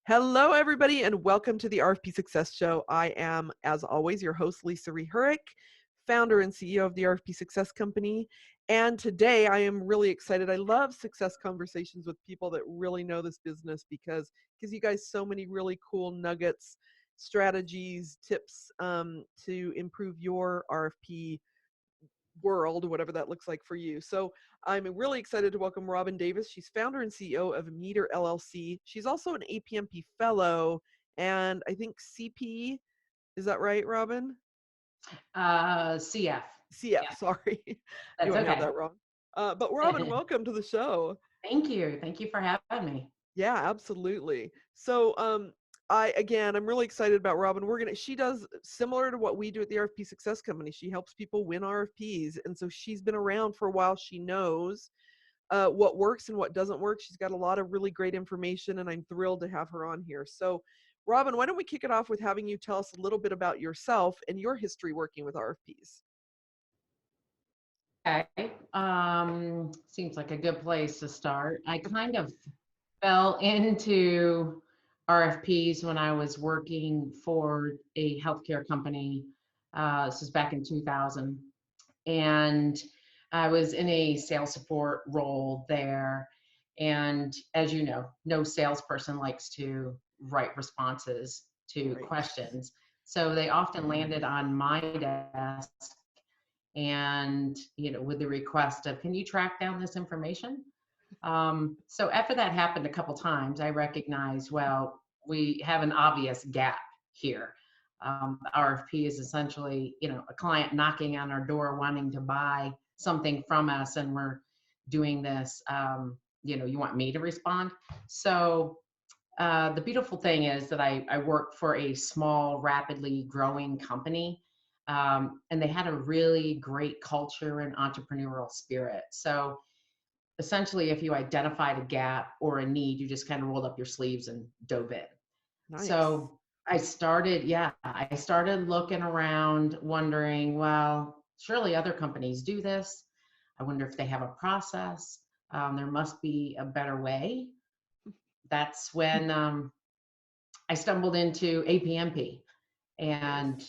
Hello, everybody, and welcome to the RFP Success Show. I am, as always, your host, Lisa Rehurick, founder and CEO of the RFP Success Company. And today I am really excited. I love success conversations with people that really know this business because it gives you guys so many really cool nuggets, strategies, tips to improve your RFP world, whatever that looks like for you. So I'm really excited to welcome Robin Davis. She's founder and CEO of Meter LLC. She's also an APMP fellow and I think CP. Is that right, Robin? CF. CF, Yeah, sorry. You that's might have okay. that wrong. But Robin, welcome to the show. Thank you. Thank you for having me. Yeah, absolutely. So, I'm really excited about Robin. She does similar to what we do at the RFP Success Company. She helps people win RFPs. And so she's been around for a while. She knows what works and what doesn't work. She's got a lot of really great information, and I'm thrilled to have her on here. So, Robin, why don't we kick it off with having you tell us a little bit about yourself and your history working with RFPs? Okay. Seems like a good place to start. I kind of fell into RFPs when I was working for a healthcare company. This was back in 2000. And I was in a sales support role there. And as you know, no salesperson likes to write responses to Right. questions. So they often landed on my desk and, with the request of, can you track down this information? So after that happened a couple times, I recognized, well, we have an obvious gap here. The RFP is essentially, a client knocking on our door wanting to buy something from us, and we're doing this. You want me to respond. So the beautiful thing is that I work for a small, rapidly growing company, and they had a really great culture and entrepreneurial spirit. So essentially, if you identified a gap or a need, you just kind of rolled up your sleeves and dove in. Nice. So I started looking around, wondering, well, surely other companies do this. I wonder if they have a process. There must be a better way. That's when I stumbled into APMP and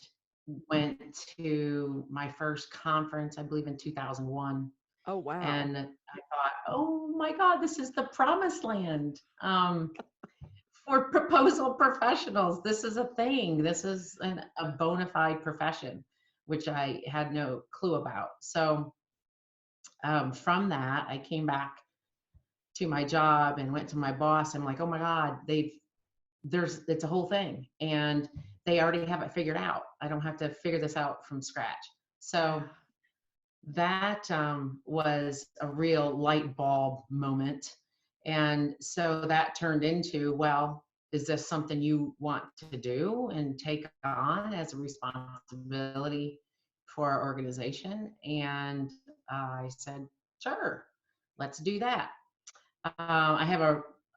Nice. went to my first conference, I believe in 2001. Oh, wow. And I thought, oh my God, this is the promised land for proposal professionals. This is a thing. This is a bona fide profession, which I had no clue about. So from that, I came back to my job and went to my boss. I'm like, oh my God, it's a whole thing. And they already have it figured out. I don't have to figure this out from scratch. Yeah. So that was a real light bulb moment. And so that turned into, well, is this something you want to do and take on as a responsibility for our organization? And I said, sure, let's do that. I have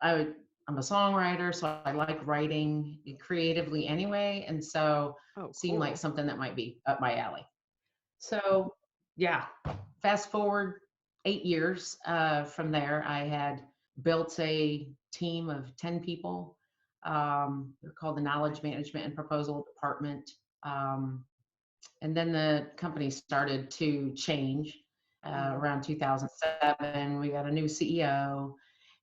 I, I'm a songwriter, so I like writing creatively anyway. And so Oh, it seemed like cool. something that might be up my alley. So yeah, fast forward 8 years from there, I had built a team of 10 people. They're called the Knowledge Management and Proposal Department. Um, and then the company started to change Mm. around 2007. We got a new CEO.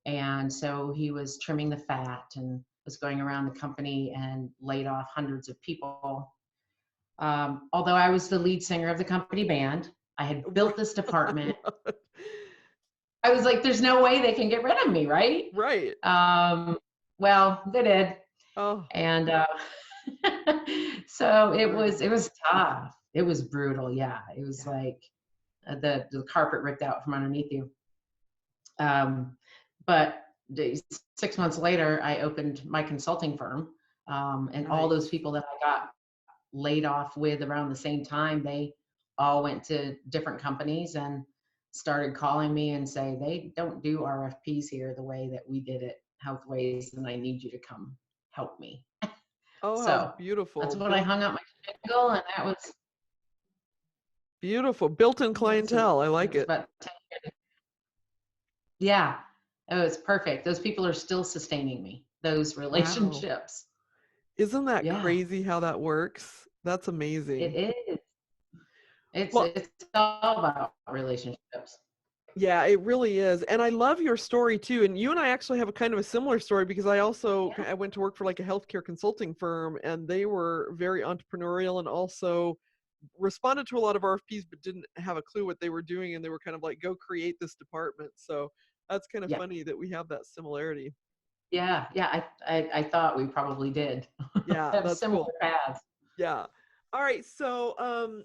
And so he was trimming the fat and was going around the company and laid off hundreds of people. Although I was the lead singer of the company band, I had built this I department. love it. I was like, there's no way they can get rid of me, right? Right. Um, well, they did. Oh, And so brutal. it was tough. It was brutal. Yeah. It was Yeah. like the carpet ripped out from underneath you. Um, but 6 months later, I opened my consulting firm. And all those Nice. people that I got laid off with around the same time, they all went to different companies and started calling me and say, they don't do RFPs here the way that we did it Healthways, and I need you to come help me. Oh, how So beautiful. that's when I hung up my shingle, and that was, Beautiful. Built-in clientele. I it like was it. about 10 years. Yeah, it was perfect. Those people are still sustaining me. those Wow. relationships. Isn't that Yeah, crazy how that works? That's it amazing. is. Well, It's all about relationships. yeah, it really is. And I love your story too. And you and I actually have a kind of a similar story because I also Yeah. I went to work for like a healthcare consulting firm and they were very entrepreneurial and also responded to a lot of RFPs but didn't have a clue what they were doing and they were kind of like go create this department. So that's kind of Yeah. funny that we have that similarity. Yeah. Yeah. I thought we probably did Yeah, have that's similar cool. paths. Yeah. All right. So,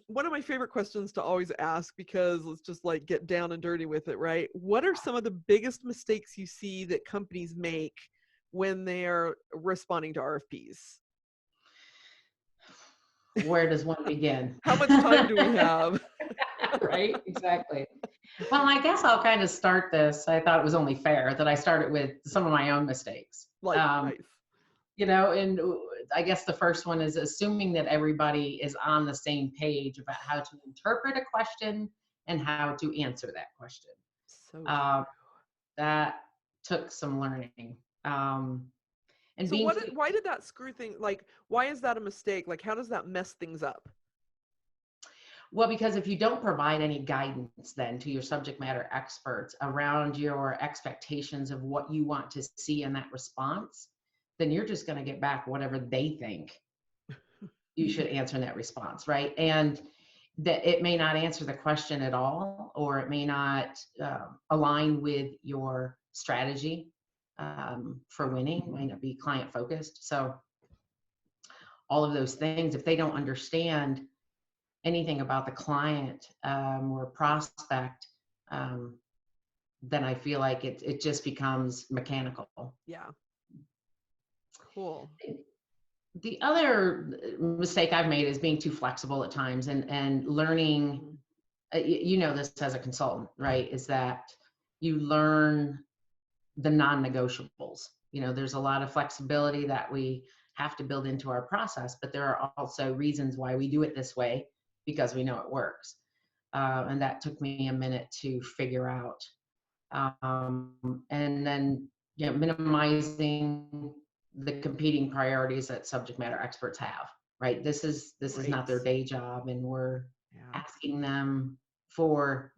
one of my favorite questions to always ask because let's just like get down and dirty with it, right? What are some of the biggest mistakes you see that companies make when they're responding to RFPs? Where does one begin? How much time do we have? Right? Exactly. Well, I guess I'll kind of start this. I thought it was only fair that I started with some of my own mistakes. Like, nice. And I guess the first one is assuming that everybody is on the same page about how to interpret a question and how to answer that question. So Uh, true. that took some learning. Um, and So being why did that screw thing like why is that a mistake? Like how does that mess things up? Well, because if you don't provide any guidance then to your subject matter experts around your expectations of what you want to see in that response, then you're just going to get back whatever they think you should answer in that response, right? And that it may not answer the question at all, or it may not align with your strategy for winning, might not be client focused. So all of those things, if they don't understand anything about the client or prospect, um, then I feel like it just becomes mechanical. Yeah. Cool. The other mistake I've made is being too flexible at times and learning. Mhm. You know this as a consultant, right? Is that you learn the non-negotiables. There's a lot of flexibility that we have to build into our process, but there are also reasons why we do it this way because we know it works. And that took me a minute to figure out. And then, minimizing the competing priorities that subject matter experts have. Right? This is not Right. their day job, and we're Yeah. asking them for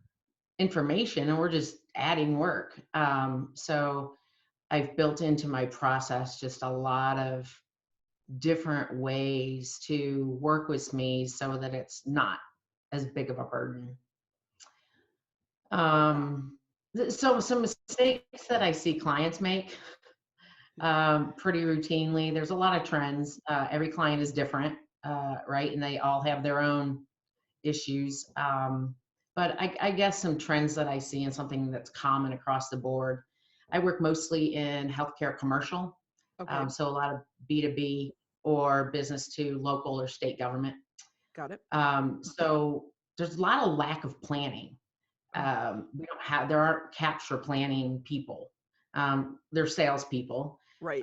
information, and we're just adding work. So I've built into my process just a lot of different ways to work with me so that it's not as big of a burden. Yeah. So some mistakes that I see clients make pretty routinely. There's a lot of trends. Every client is different, right? And they all have their own issues. But I guess some trends that I see and something that's common across the board. I work mostly in healthcare commercial, Okay. so a lot of B2B or business to local or state government. Got it. So there's a lot of lack of planning. Oh, There aren't capture planning people. They're salespeople, right.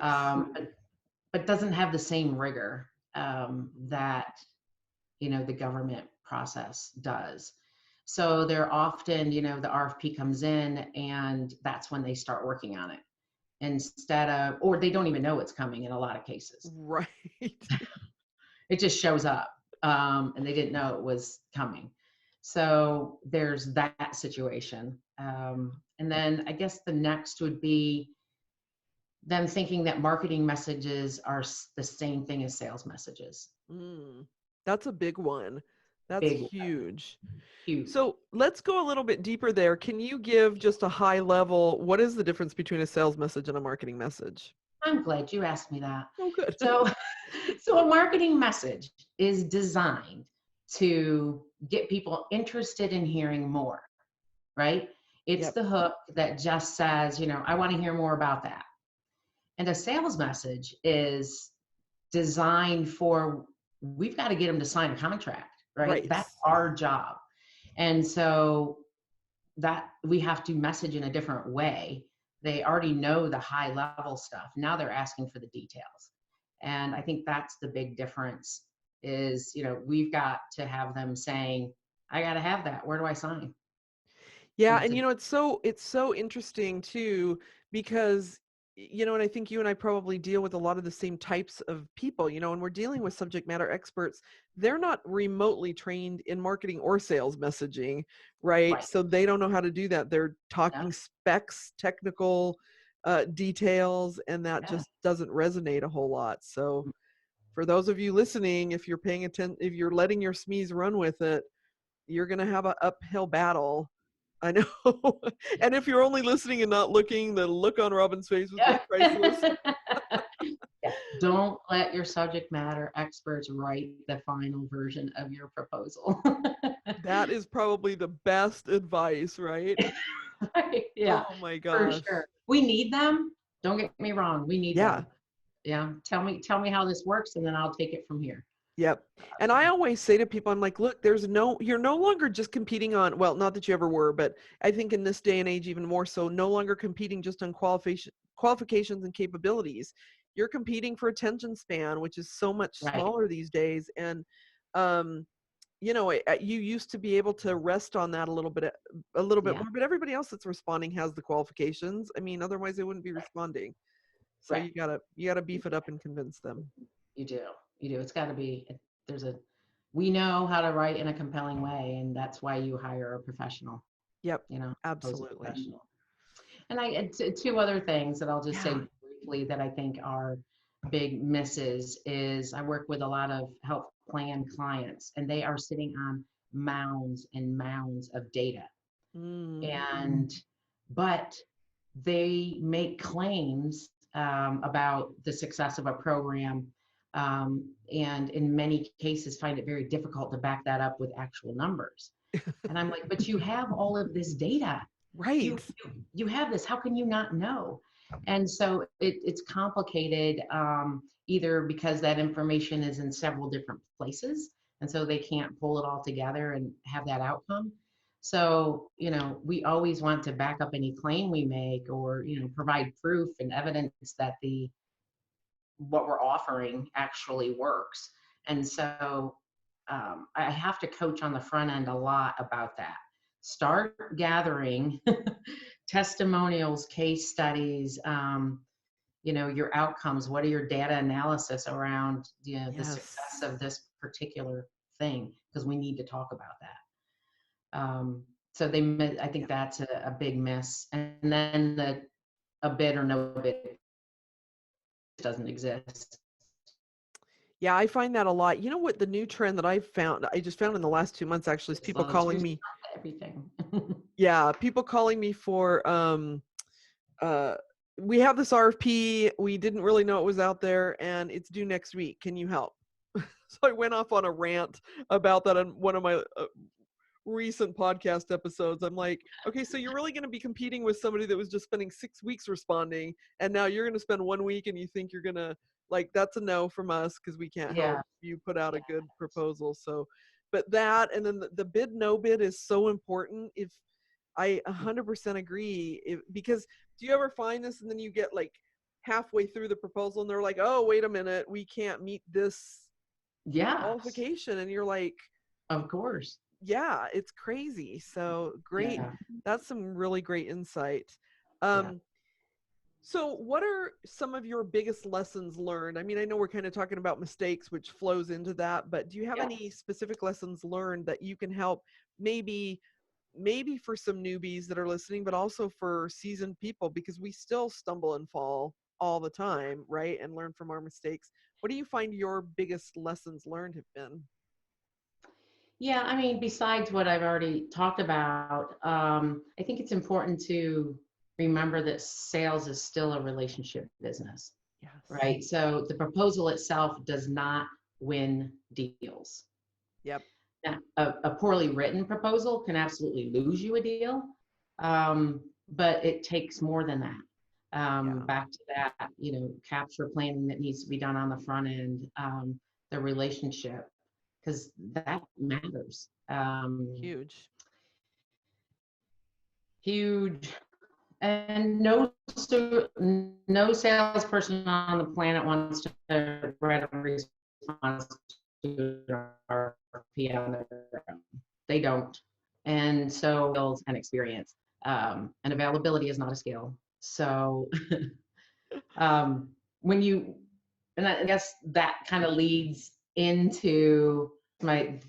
but doesn't have the same rigor that the government process does. So they're often, the RFP comes in and that's when they start working on it instead of, or they don't even know it's coming in a lot of cases. Right. It just shows up and they didn't know it was coming. So there's that situation. And then I guess the next would be them thinking that marketing messages are the same thing as sales messages. Mm, that's a big one. That's Big, huge. huge. So let's go a little bit deeper there. Can you give just a high level? What is the difference between a sales message and a marketing message? I'm glad you asked me that. Oh, good. So, so a marketing message is designed to get people interested in hearing more, right? It's Yep. the hook that just says, I want to hear more about that. And a sales message is designed for, we've got to get them to sign a contract, right? Right. That's our job. And so that we have to message in a different way. They already know the high level stuff. Now they're asking for the details. And I think that's the big difference is, we've got to have them saying, I got to have that. Where do I sign? Yeah, And and to, it's so interesting too because and I think you and I probably deal with a lot of the same types of people, and we're dealing with subject matter experts. They're not remotely trained in marketing or sales messaging, right? Right. So they don't know how to do that. They're Yeah. talking specs, technical details, and that Yeah. just doesn't resonate a whole lot. So for those of you listening, if you're paying attention, if you're letting your SMEs run with it, you're going to have an uphill battle. I know. And if you're only listening and not looking, the look on Robin's face was just Yeah. priceless. Yeah. Don't let your subject matter experts write the final version of your proposal. That is probably the best advice, right? Right, yeah, Oh my for gosh. sure. We need them. Don't get me wrong. We need Yeah. them. Yeah. Tell me how this works, and then I'll take it from here. Yep. And I always say to people, I'm like, look, you're no longer just competing on, well, not that you ever were, but I think in this day and age, even more so, no longer competing just on qualifications and capabilities. You're competing for attention span, which is so much Right. smaller these days. And, you used to be able to rest on that a little bit Yeah. more, but everybody else that's responding has the qualifications. I mean, otherwise they wouldn't be responding. So Right. you gotta beef it up and convince them. You do. You do. It's got to be. There's a. We know how to write in a compelling way, and that's why you hire a professional. Yep, Opposed to absolutely. professional. And two other things that I'll just Yeah. say briefly that I think are big misses is I work with a lot of health plan clients, and they are sitting on mounds and mounds of data. Mm, And but they make claims about the success of a program, and in many cases find it very difficult to back that up with actual numbers. And I'm like, but you have all of this data. right. You have this. How can you not know? And so it's complicated, either because that information is in several different places, and so they can't pull it all together and have that outcome. So, we always want to back up any claim we make, or, provide proof and evidence that the what we're offering actually works. And so, I have to coach on the front end a lot about that. Start gathering testimonials, case studies, your outcomes. What are your data analysis around, the success Yes. of this particular thing? Because we need to talk about that. So I think Yep. that's a big miss. And then a bid or no bid doesn't exist. Yeah, I find that a lot. You know what the new trend that I just found in the last 2 months actually is It's people slow. It's calling too me. slow to everything. Yeah, people calling me for uh we have this RFP, we didn't really know it was out there and it's due next week. Can you help? So I went off on a rant about that on one of my recent podcast episodes. I'm like, okay, so you're really going to be competing with somebody that was just spending 6 weeks responding, and now you're going to spend 1 week, and you think you're going to that's a no from us because we can't help Yeah. you put out Yeah. a good proposal. So, but that and then the bid no bid is so important. If I 100% agree, because do you ever find this and then you get like halfway through the proposal and they're like, oh, wait a minute, we can't meet this Yes. qualification, and you're like, Of course. yeah, it's crazy. So great. Yeah. That's some really great insight. Yeah. Um, so what are some of your biggest lessons learned? I mean, I know we're kind of talking about mistakes, which flows into that, but do you have Yeah. any specific lessons learned that you can help maybe for some newbies that are listening, but also for seasoned people, because we still stumble and fall all the time, right? And learn from our mistakes. What do you find your biggest lessons learned have been? Yeah, I mean, besides what I've already talked about, I think it's important to remember that sales is still a relationship business, Yes. right? So the proposal itself does not win deals. Yep. Now, a poorly written proposal can absolutely lose you a deal, but it takes more than that. Yeah. Back to that, capture planning that needs to be done on the front end, the relationship, because that matters. Huge. Huge. And no salesperson on the planet wants to write a response to an RFP on their own. They don't. And so skills and experience. And availability is not a skill. So When you, and I guess that kind of leads into my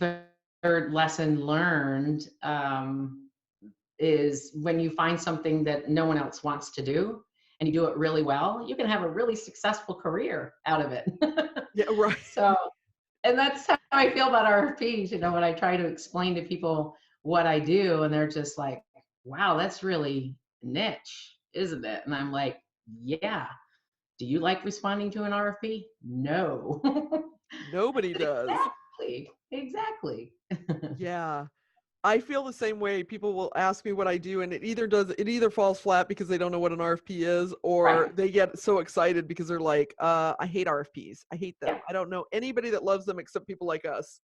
third lesson learned, is when you find something that no one else wants to do and you do it really well, you can have a really successful career out of it. Yeah, right. So, and that's how I feel about RFPs, when I try to explain to people what I do, and they're just like, wow, that's really niche, isn't it? And I'm like, yeah. Do you like responding to an RFP? No. Nobody does. Exactly. Exactly. Yeah. I feel the same way. People will ask me what I do, and it either falls flat because they don't know what an RFP is, or Right. they get so excited because they're like, I hate RFPs. I hate them. Yep. I don't know anybody that loves them except people like us.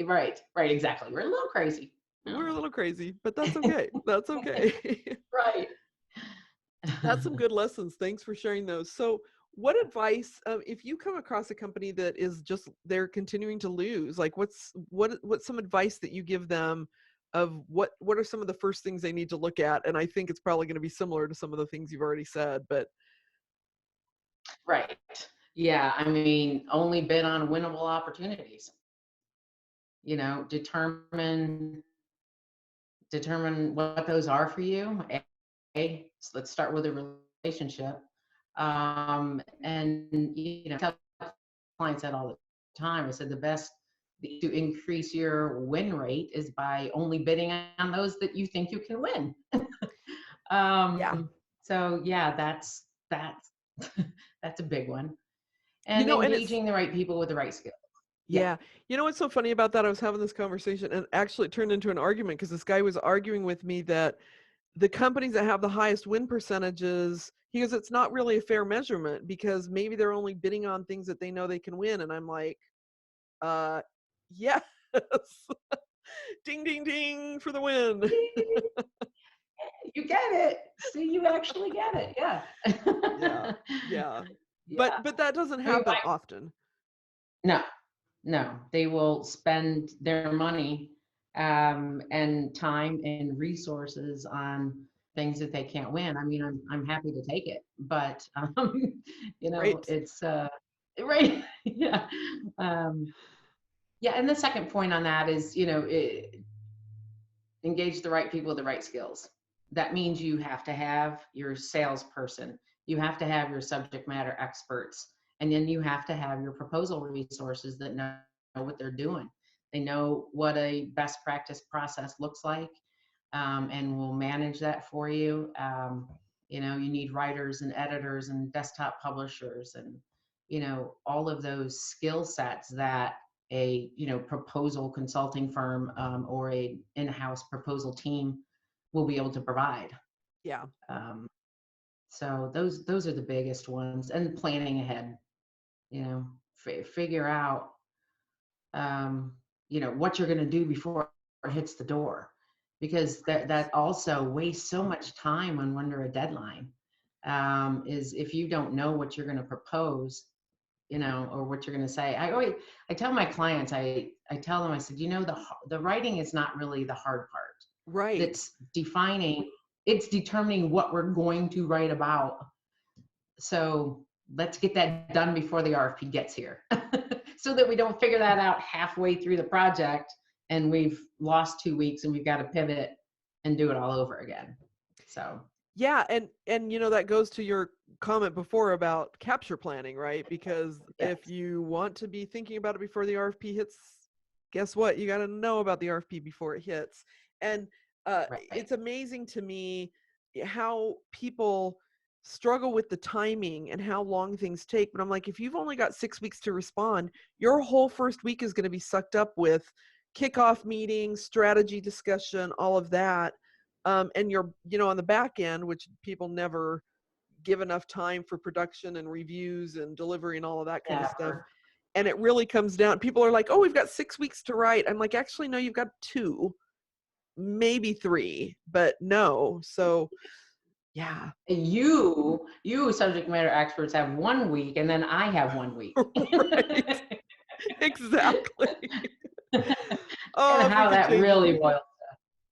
Right. Right. Exactly. We're a little crazy. We're a No. little crazy, but that's okay. That's okay. Right. That's some good lessons. Thanks for sharing those. So, what advice, if you come across a company that is just they're continuing to lose, like what's some advice that you give them of what are some of the first things they need to look at? And I think it's probably going to be similar to some of the things you've already said, but Right. Yeah. I mean, only bid on winnable opportunities. Determine what those are for you. So let's start with a relationship. And tell clients that all the time. I said the best to increase your win rate is by only bidding on those that you think you can win. yeah. So yeah, that's that's a big one. You And know, and it's engaging the right people with the right skills. Yeah. yeah. You know what's so funny about that? I was having this conversation and actually it turned into an argument because this guy was arguing with me that the companies that have the highest win percentages, he goes, it's not really a fair measurement because maybe they're only bidding on things that they know they can win. And I'm like, uh, yes. Ding, ding, ding for the win. You get it. See, you actually get it. Yeah. Yeah. Yeah. Yeah. But that doesn't I mean, happen often. no, no, they will spend their money, and time and resources on things that they can't win. I mean, I'm happy to take it, but Right. it's right, yeah, yeah. And the second point on that is, engage the right people with the right skills. That means you have to have your salesperson, you have to have your subject matter experts, and then you have to have your proposal resources that know what they're doing. They know what a best practice process looks like, and will manage that for you. You need writers and editors and desktop publishers and all of those skill sets that a proposal consulting firm, or a in-house proposal team will be able to provide. Yeah. um, so those are the biggest ones, and planning ahead. Figure out what you're going to do before it hits the door, because that also wastes so much time when under a deadline. Is if you don't know what you're going to propose, or what you're going to say. I tell my clients, I tell them, I said, the writing is not really the hard part. Right. That's it's determining what we're going to write about. So let's get that done before the RFP gets here, so that we don't figure that out halfway through the project and we've lost 2 weeks and we've got to pivot and do it all over again. So Yeah, and that goes to your comment before about capture planning, right? Because if yes, you want to be thinking about it before the RFP hits, guess what? You got to know about the RFP before it hits. And right. it's amazing to me how people struggle with the timing and how long things take. But I'm like, if you've only got 6 weeks to respond, your whole first week is going to be sucked up with kickoff meetings, strategy discussion, all of that. And you're, on the back end, which people never give enough time for production and reviews and delivery and all of that kind of stuff. Never. And it really comes down, people are like, oh, we've got 6 weeks to write. I'm like, actually, no, you've got 2, maybe 3, but no. So yeah. You subject matter experts have 1 week, and then I have 1 week. Right. Exactly. And Oh, if we how could that change really boils.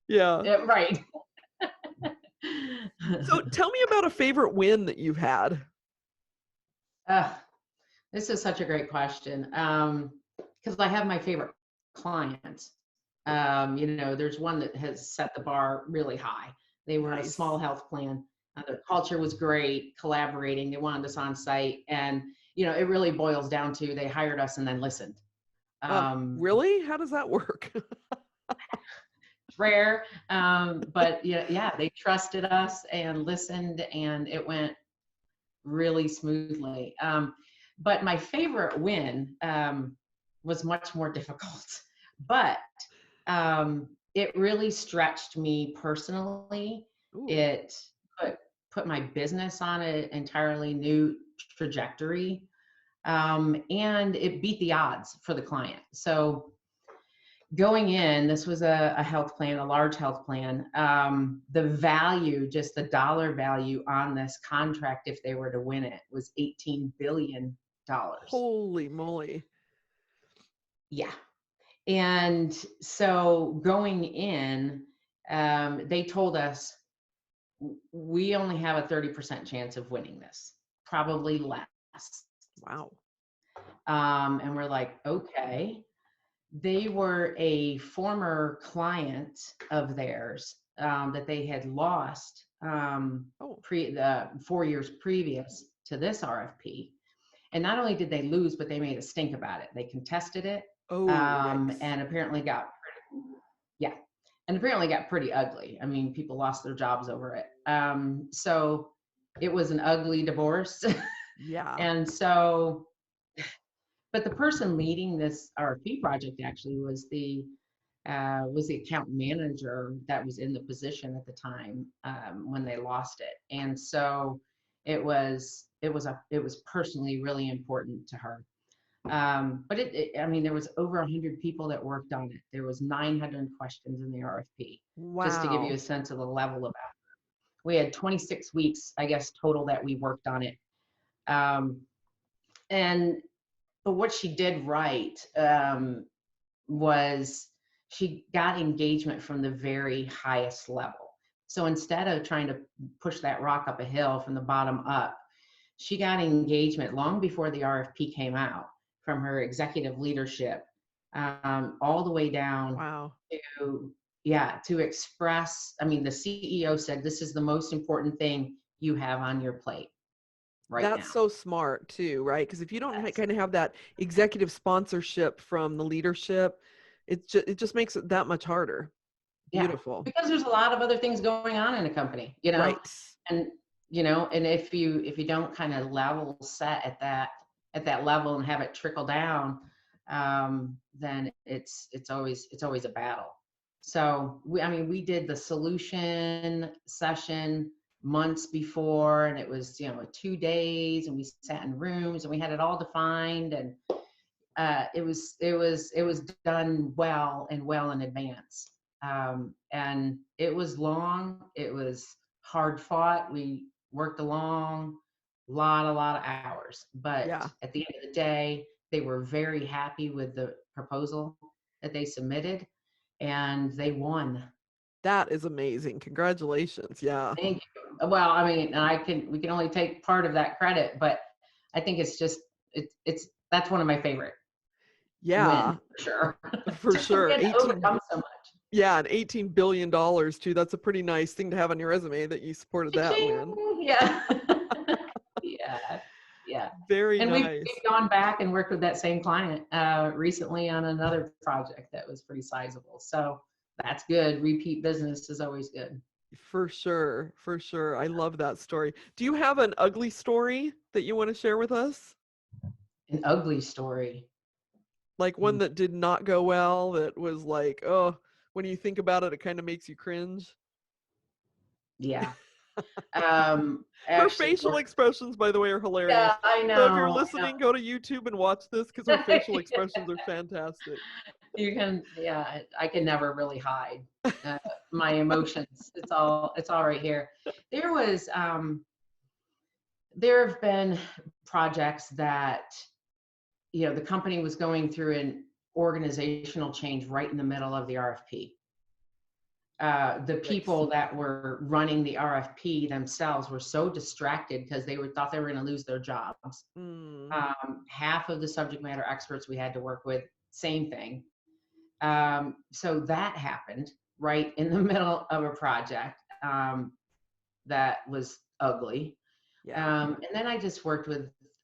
yeah. Yeah, right. So tell me about a favorite win that you've had. Uh, this is such a great question. Because I have my favorite clients. There's one that has set the bar really high. They were a small Nice. health plan. Their culture was great, collaborating. They wanted us on site. And, it really boils down to they hired us and then listened. Um, Really? How does that work? Rare. But yeah, they trusted us and listened, and it went really smoothly. But my favorite win was much more difficult, but it really stretched me personally. Ooh, It put put my business on an entirely new trajectory, and it beat the odds for the client. So going in, this was a health plan, a large health plan. The value, just the dollar value on this contract, if they were to win it, was $18 billion. holy moly. Yeah. And so going in, they told us we only have a 30% chance of winning this, probably less. Wow. And we're like, okay. They were a former client of theirs that they had lost Oh, the 4 years previous to this RFP. And not only did they lose, but they made a stink about it. They contested it, oh, yikes. and apparently yeah, and apparently got pretty ugly. I mean, people lost their jobs over it. So it was an ugly divorce. Yeah. And so, but the person leading this RFP project actually was the account manager that was in the position at the time when they lost it, and so it was personally really important to her. But I mean, there was over 100 people that worked on it. There was 900 questions in the RFP, just to give you a Wow. sense of the level of effort. We had 26 weeks, I guess, total that we worked on it. Um, and but what she did right was she got engagement from the very highest level. So instead of trying to push that rock up a hill from the bottom up, she got engagement long before the RFP came out from her executive leadership, all the way down Wow. to, yeah, to express. I mean, the CEO said, this is the most important thing you have on your plate right That's now. so smart too, right? Because if you don't Yes. kind of have that executive sponsorship from the leadership, it just makes it that much harder. Yeah, Beautiful. because there's a lot of other things going on in a company, Right. and and if you don't kind of level set at that level and have it trickle down, then it's always a battle. So I mean, we did the solution session months before, and it was 2 days, and we sat in rooms and we had it all defined, and it was done well in advance. And it was long. It was hard fought. We worked a lot of hours. But Yeah. at the end of the day, they were very happy with the proposal that they submitted, and they won. That is amazing. Congratulations. Yeah. Thank you. Well, I mean, we can only take part of that credit, but I think it's that's one of my favorite wins Yeah, for sure. for Just to sure. be able to 18 overcome so much. Yeah, and $18 billion too. That's a pretty nice thing to have on your resume that you supported that win. Cha-ching. Yeah. Yeah. Yeah. Very And we've nice. gone back and worked with that same client recently on another project that was pretty sizable. So that's good. Repeat business is always good. For sure. For sure. I love that story. Do you have an ugly story that you want to share with us? An ugly story. Like one Mm, that did not go well, that was like, oh, when you think about it, it kind of makes you cringe. yeah. Her Actually, facial expressions, by the way, are yeah, hilarious. I So if you're know. listening, go to YouTube and watch this because her facial expressions are fantastic. You can, yeah, I can never really hide uh, my emotions. It's all right here. There was, there have been projects that, the company was going through an organizational change right in the middle of the RFP. The Yikes. people that were running the RFP themselves were so distracted because thought they were going to lose their jobs. Mm. Half of the subject matter experts we had to work with, same thing. So that happened right in the middle of a project that was ugly. Yeah. And then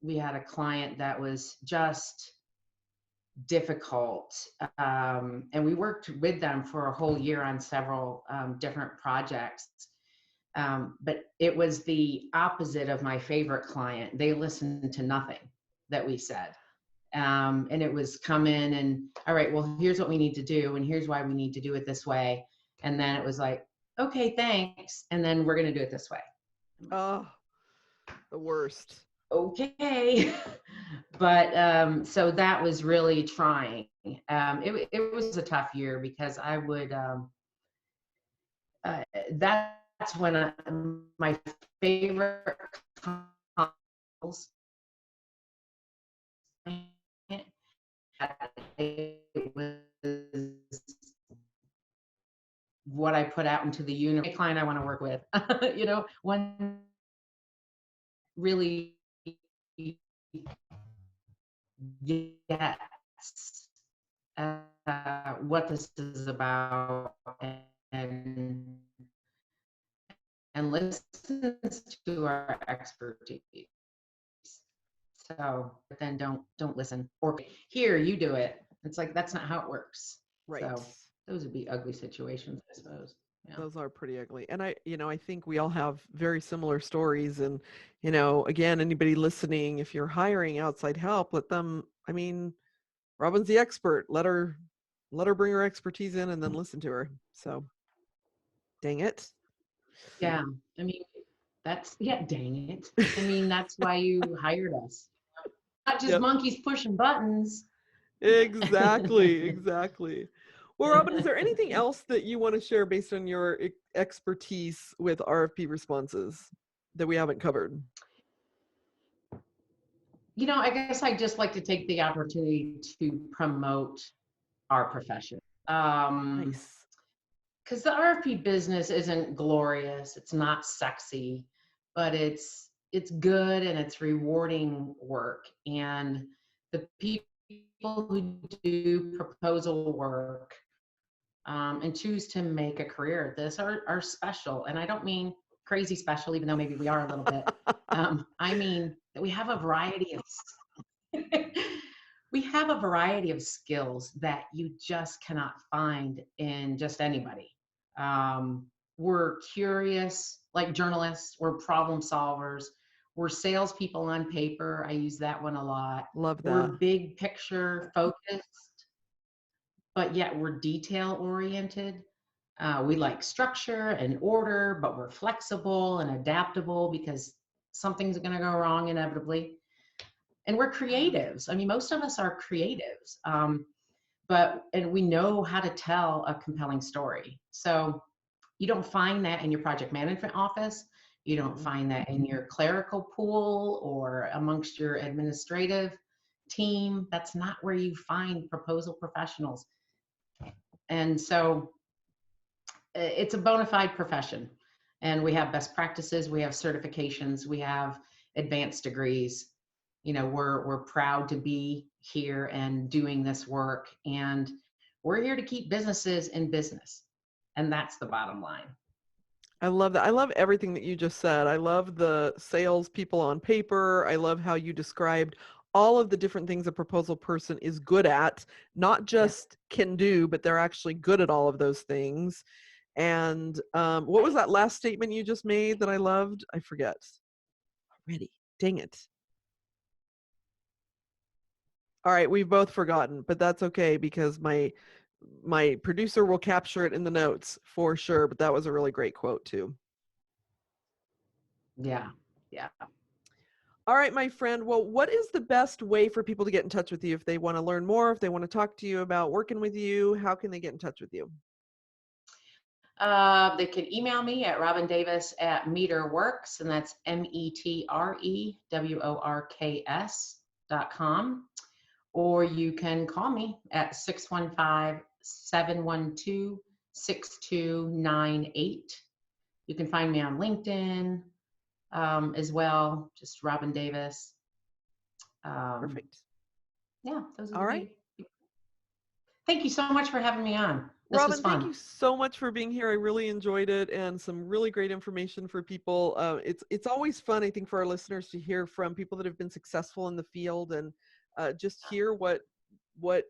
we had a client that was just difficult. And we worked with them for a whole year on several different projects. But it was the opposite of my favorite client. They listened to nothing that we said. And it was come in and, all right, well, here's what we need to do. And here's why we need to do it this way. And then it was like, okay, thanks. And then we're going to do it this way. Oh, the worst. Okay. But so that was really trying. It was a tough year because I would, that's when my favorite calls, it was what I put out into the universe. Client I want to work with, one really gets what this is about and listens to our expertise. So, but then don't listen or here you do it. It's like that's not how it works. Right. So those would be ugly situations, I suppose. Yeah. Those are pretty ugly. And I think we all have very similar stories. And, again, anybody listening, if you're hiring outside help, let them, Robin's the expert. Let her bring her expertise in and then listen to her. So dang it. Yeah. I mean, dang it. I mean, that's why you hired us. Not just Yep. monkeys pushing buttons. Exactly. Well, Robin, is there anything else that you want to share based on your expertise with RFP responses that we haven't covered? I guess I'd just like to take the opportunity to promote our profession. Nice. Because the RFP business isn't glorious, it's not sexy, but it's good and it's rewarding work. And the people who do proposal work and choose to make a career at this are special. And I don't mean crazy special, even though maybe we are a little bit. I mean that we have a variety of we have a variety of skills that you just cannot find in just anybody. We're curious, like journalists, we're problem solvers, we're salespeople on paper. I use that one a lot. Love We're that. big picture focused, but yet we're detail oriented. We like structure and order, but we're flexible and adaptable because something's going to go wrong inevitably. And we're creatives. I mean, most of us are creatives, and we know how to tell a compelling story. So you don't find that in your project management office. You don't find that in your clerical pool or amongst your administrative team. That's not where you find proposal professionals. And so it's a bona fide profession. And we have best practices, we have certifications, we have advanced degrees. We're proud to be here and doing this work. And we're here to keep businesses in business. And that's the bottom line. I love that. I love everything that you just said. I love the sales people on paper. I love how you described all of the different things a proposal person is good at, not just can do, but they're actually good at all of those things. And what was that last statement you just made that I loved? I forget already. Dang it. All right, we've both forgotten, but that's okay because my producer will capture it in the notes for sure. But that was a really great quote too. Yeah. All right, my friend. Well, what is the best way for people to get in touch with you if they want to learn more, if they want to talk to you about working with you? How can they get in touch with you? They can email me at robindavis@meterworks, and that's METREWORKS.com. Or you can call me at 615-712-7234. 6298. You can find me on LinkedIn as well, just Robin Davis. Perfect. Yeah, those are All the right. big. Thank you so much for having me on. This was Robin, thank fun. you so much for being here. I really enjoyed it, and some really great information for people. It's always fun, I think, for our listeners to hear from people that have been successful in the field, and just hear what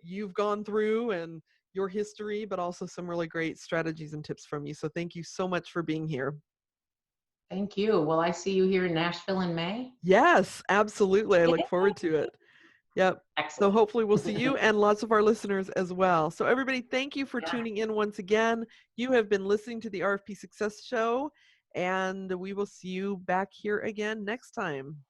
you've gone through and your history, but also some really great strategies and tips from you. So thank you so much for being here. Thank you. Will I see you here in Nashville in May? Yes, absolutely. I look forward to Yay. it. Yep. So Excellent. hopefully we'll see you and lots of our listeners as well. So everybody, thank you for Yeah. tuning in once again. You have been listening to the RFP Success Show, and we will see you back here again next time.